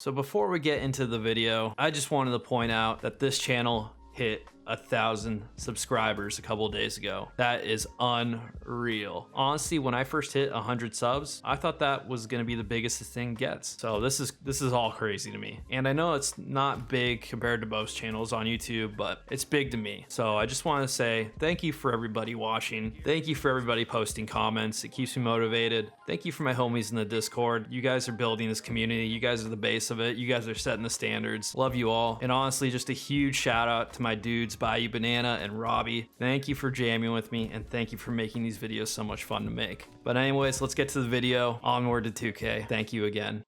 So before we get into the video, I just wanted to point out that this channel hit 1,000 subscribers a couple of days ago. That is unreal. Honestly, when I first hit 100 subs, I thought that was gonna be the biggest this thing gets. So this is all crazy to me. And I know it's not big compared to most channels on YouTube, but it's big to me. So I just want to say thank you for everybody watching. Thank you for everybody posting comments. It keeps me motivated. Thank you for my homies in the Discord. You guys are building this community. You guys are the base of it. You guys are setting the standards. Love you all. And honestly, just a huge shout out to my dudes Bayou Banana and Robbie. Thank you for jamming with me, and thank you for making these videos so much fun to make. But anyways, let's get to the video. Onward to 2K. Thank you again.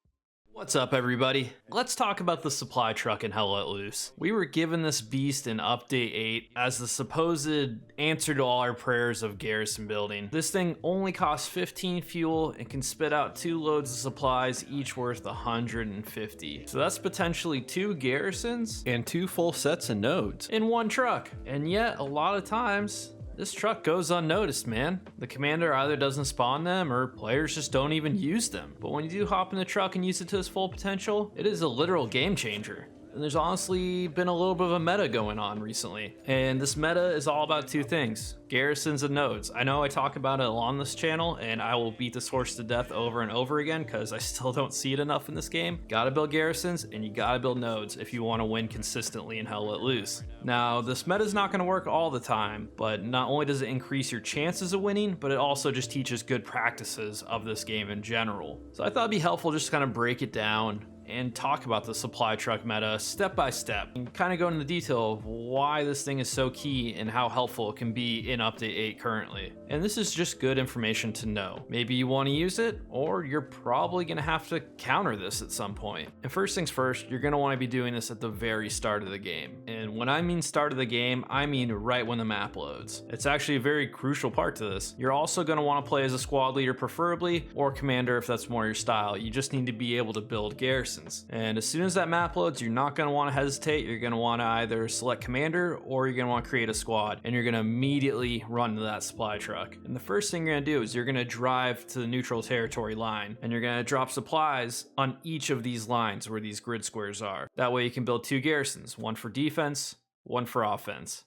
What's up, everybody? Let's talk about the supply truck in Hell Let Loose. We were given this beast in Update 8 as the supposed answer to all our prayers of garrison building. This thing only costs 15 fuel and can spit out 2 loads of supplies, each worth 150. So that's potentially 2 garrisons and 2 full sets of nodes in one truck. And yet, a lot of times, this truck goes unnoticed, man. The commander either doesn't spawn them or players just don't even use them. But when you do hop in the truck and use it to its full potential, it is a literal game changer. And there's honestly been a little bit of a meta going on recently. And this meta is all about 2 things, garrisons and nodes. I know I talk about it on this channel and I will beat this horse to death over and over again because I still don't see it enough in this game. Gotta build garrisons and you gotta build nodes if you wanna win consistently in Hell Let Loose. Now, this meta is not gonna work all the time, but not only does it increase your chances of winning, but it also just teaches good practices of this game in general. So I thought it'd be helpful just to kind of break it down and talk about the supply truck meta step by step and kind of go into the detail of why this thing is so key and how helpful it can be in Update 8 currently. And this is just good information to know. Maybe you want to use it, or you're probably going to have to counter this at some point. And first things first, you're going to want to be doing this at the very start of the game. And when I mean start of the game, I mean right when the map loads. It's actually a very crucial part to this. You're also going to want to play as a squad leader preferably, or commander if that's more your style. You just need to be able to build garrisons. And as soon as that map loads, you're not going to want to hesitate. You're going to want to either select commander or you're going to want to create a squad, and you're going to immediately run to that supply truck. And the first thing you're going to do is you're going to drive to the neutral territory line, and you're going to drop supplies on each of these lines where these grid squares are. That way you can build 2 garrisons, one for defense, one for offense.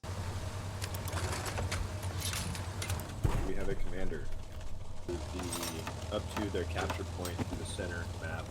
We have a commander who be up to their capture point in the center map.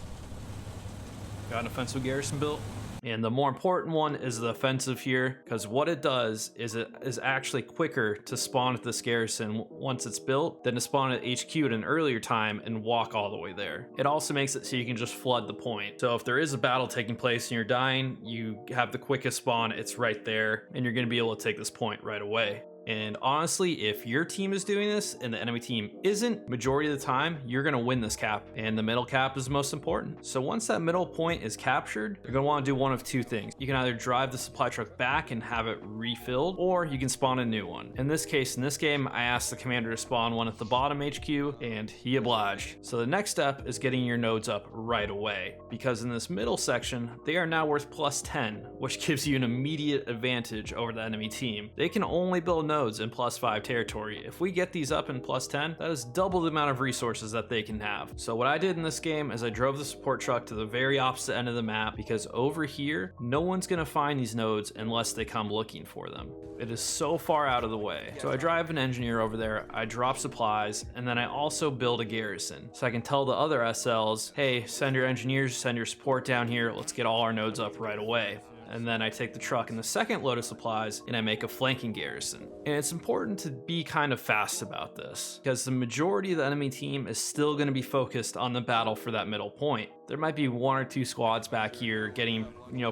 Got an offensive garrison built. And the more important one is the offensive here, because what it does is it is actually quicker to spawn at this garrison once it's built than to spawn at HQ at an earlier time and walk all the way there. It also makes it so you can just flood the point. So if there is a battle taking place and you're dying, you have the quickest spawn, it's right there, and you're going to be able to take this point right away. And honestly, if your team is doing this and the enemy team isn't, majority of the time, you're gonna win this cap, and the middle cap is most important. So once that middle point is captured, you're gonna wanna do one of 2 things. You can either drive the supply truck back and have it refilled, or you can spawn a new one. In this case, in this game, I asked the commander to spawn one at the bottom HQ, and he obliged. So the next step is getting your nodes up right away, because in this middle section, they are now worth +10, which gives you an immediate advantage over the enemy team. They can only build nodes in +5 territory. If we get these up in +10, that is double the amount of resources that they can have. So what I did in this game is I drove the support truck to the very opposite end of the map, because over here, no one's gonna find these nodes unless they come looking for them. It is so far out of the way. So I drive an engineer over there, I drop supplies, and then I also build a garrison. So I can tell the other SLs, hey, send your engineers, send your support down here, let's get all our nodes up right away. And then I take the truck and the second load of supplies and I make a flanking garrison. And it's important to be kind of fast about this, because the majority of the enemy team is still going to be focused on the battle for that middle point. There might be 1 or 2 squads back here getting,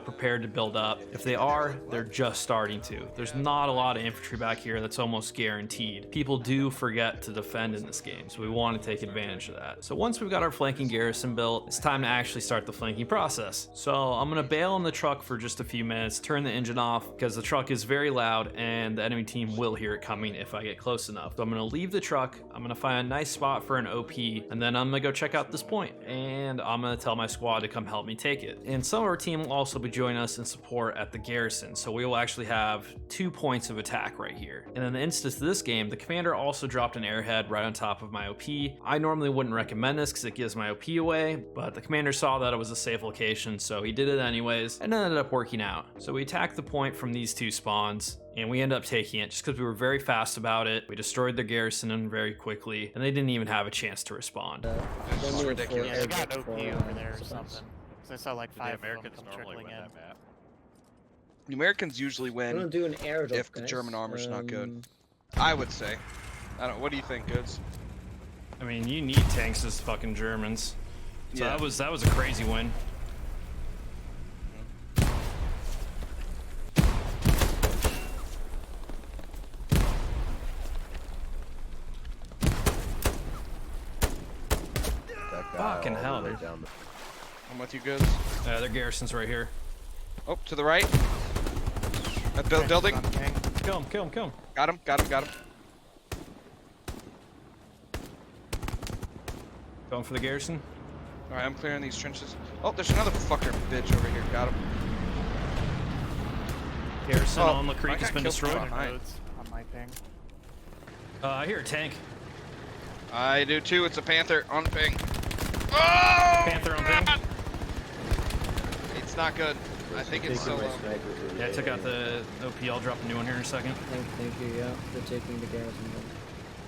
prepared to build up. If they are, they're just starting to. There's not a lot of infantry back here that's almost guaranteed. People do forget to defend in this game, so we want to take advantage of that. So once we've got our flanking garrison built, it's time to actually start the flanking process. So I'm going to bail on the truck for just a few minutes, turn the engine off, because the truck is very loud and the enemy team will hear it coming if I get close enough. So I'm going to leave the truck, I'm going to find a nice spot for an OP, and then I'm going to go check out this point, and I'm going to tell my squad to come help me take it. And some of our team will also be joining us in support at the garrison, so we will actually have 2 points of attack right here. And in the instance of this game, the commander also dropped an airhead right on top of my OP. I normally wouldn't recommend this because it gives my OP away, but the commander saw that it was a safe location, so he did it anyways, and it ended up working out. So we attacked the point from these 2 spawns, and we ended up taking it just because we were very fast about it. We destroyed their garrison very quickly, and they didn't even have a chance to respond. This is ridiculous. Yeah, they got OP over there or something. So I saw like 5 Americans of them come normally trickling win in. that map. The Americans usually I'm gonna win do an airdrop, if the guys. German armor's not good. I would say. I don't. What do you think, Goods? I mean, you need tanks as fucking Germans. So Yeah. that was a crazy win. Fucking hell, dude. I'm with you, Goods. Their garrison's right here. Oh, to the right. That building. On the ping. Kill him, kill him, kill him. Got him. Got him. Got him. Going for the garrison. All right, I'm clearing these trenches. Oh, there's another fucker bitch over here. Got him. Garrison Oh, on the creek I has got been killed destroyed. from behind. Roads on my ping. I hear a tank. I do too. It's a panther on ping. Oh! Panther on ping. God! It's not good. I think it's solo. Yeah, I took out the OP. I'll drop a new one here in a second. Thank you, yeah, for taking the garrison.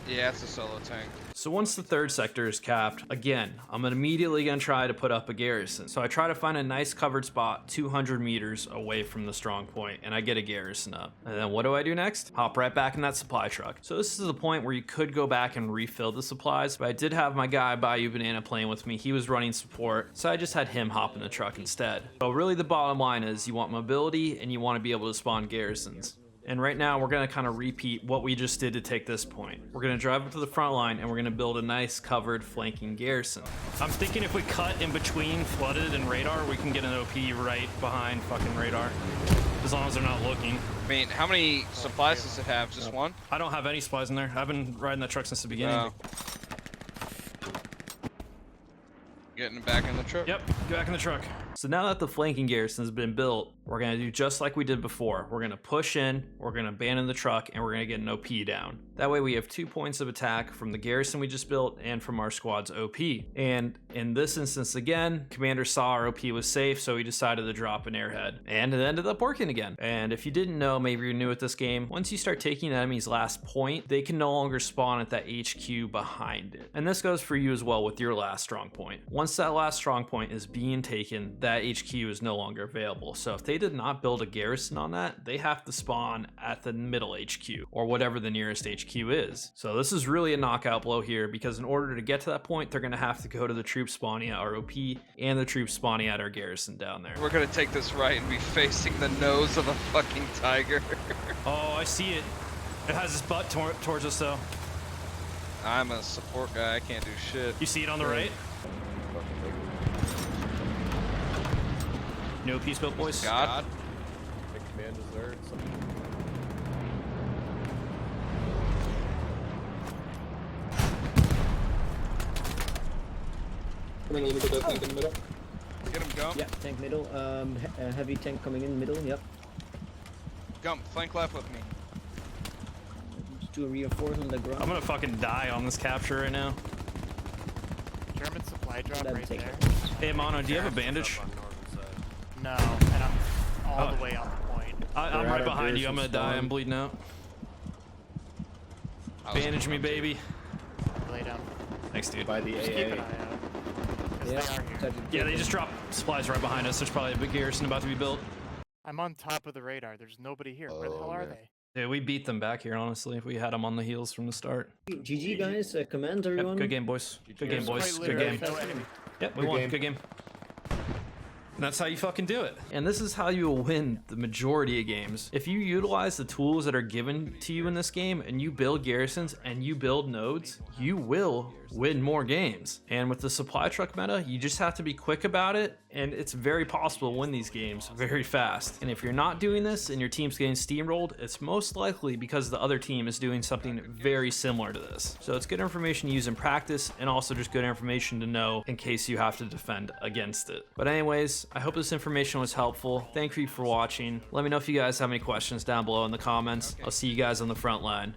Yeah, it's a solo tank. So once the 3rd sector is capped, again, I'm immediately gonna try to put up a garrison. So I try to find a nice covered spot 200 meters away from the strong point, and I get a garrison up. And then what do I do next? Hop right back in that supply truck. So this is the point where you could go back and refill the supplies, but I did have my guy Bayou Banana playing with me. He was running support, so I just had him hop in the truck instead. So really the bottom line is you want mobility and you want to be able to spawn garrisons. And right now we're gonna kind of repeat what we just did to take this point. We're gonna drive up to the front line and we're gonna build a nice covered flanking garrison. I'm thinking if we cut in between flooded and radar, we can get an OP right behind fucking radar. As long as they're not looking. I mean, how many supplies does it have? Just one? I don't have any supplies in there. I've been riding that truck since the beginning. Oh. Getting back in the truck. Yep, get back in the truck. So now that the flanking garrison has been built, we're gonna do just like we did before. We're gonna push in, we're gonna abandon the truck, and we're gonna get an OP down. That way we have 2 points of attack from the garrison we just built and from our squad's OP. And in this instance again, commander saw our OP was safe, so he decided to drop an airhead. And it ended up working again. And if you didn't know, maybe you're new at this game, once you start taking the enemy's last point, they can no longer spawn at that HQ behind it. And this goes for you as well with your last strong point. Once that last strong point is being taken, that HQ is no longer available. So if they did not build a garrison on that, they have to spawn at the middle HQ or whatever the nearest HQ is. So this is really a knockout blow here because in order to get to that point, they're going to have to go to the troops spawning at our OP and the troops spawning at our garrison down there. We're gonna take this right and be facing the nose of a fucking tiger. Oh, I see it. It has its butt towards us though. I'm a support guy. I can't do shit. You see it on the right? No peace built, boys. God. The command is there. Coming in the middle, tank in the middle. Get him, Gump. Yeah, tank middle. Heavy tank coming in middle. Yep. Gump, flank left with me. Just to reinforce on the ground. I'm gonna fucking die on this capture right now. German supply drop Let him right take there. Hey, Mono, do you have a bandage? No, and I'm all Oh. the way on the point. I'm They're right at our behind you. I'm gonna garrison die. spawn. I'm bleeding out. I was Bandage me, gonna come baby. Lay down. Thanks, dude. By the Just keep an AA. eye out. Because Yeah, they are here. touch it. Yeah, they just dropped supplies right behind us. There's probably a big garrison about to be built. I'm on top of the radar. There's nobody here. Where the hell Oh, are man. they? Yeah, we beat them back here, honestly, if we had them on the heels from the start. GG guys, command Yep, everyone. good game, boys. Good game, There's boys. quite Good literally game. no enemy. Yep, we Good won. game. Good game. And that's how you fucking do it. And this is how you will win the majority of games. If you utilize the tools that are given to you in this game and you build garrisons and you build nodes, you will win more games. And with the supply truck meta, you just have to be quick about it, and it's very possible to win these games very fast. And if you're not doing this and your team's getting steamrolled, it's most likely because the other team is doing something very similar to this. So it's good information to use in practice, and also just good information to know in case you have to defend against it. But anyways, I hope this information was helpful. Thank you for watching. Let me know if you guys have any questions down below in the comments. I'll see you guys on the front line.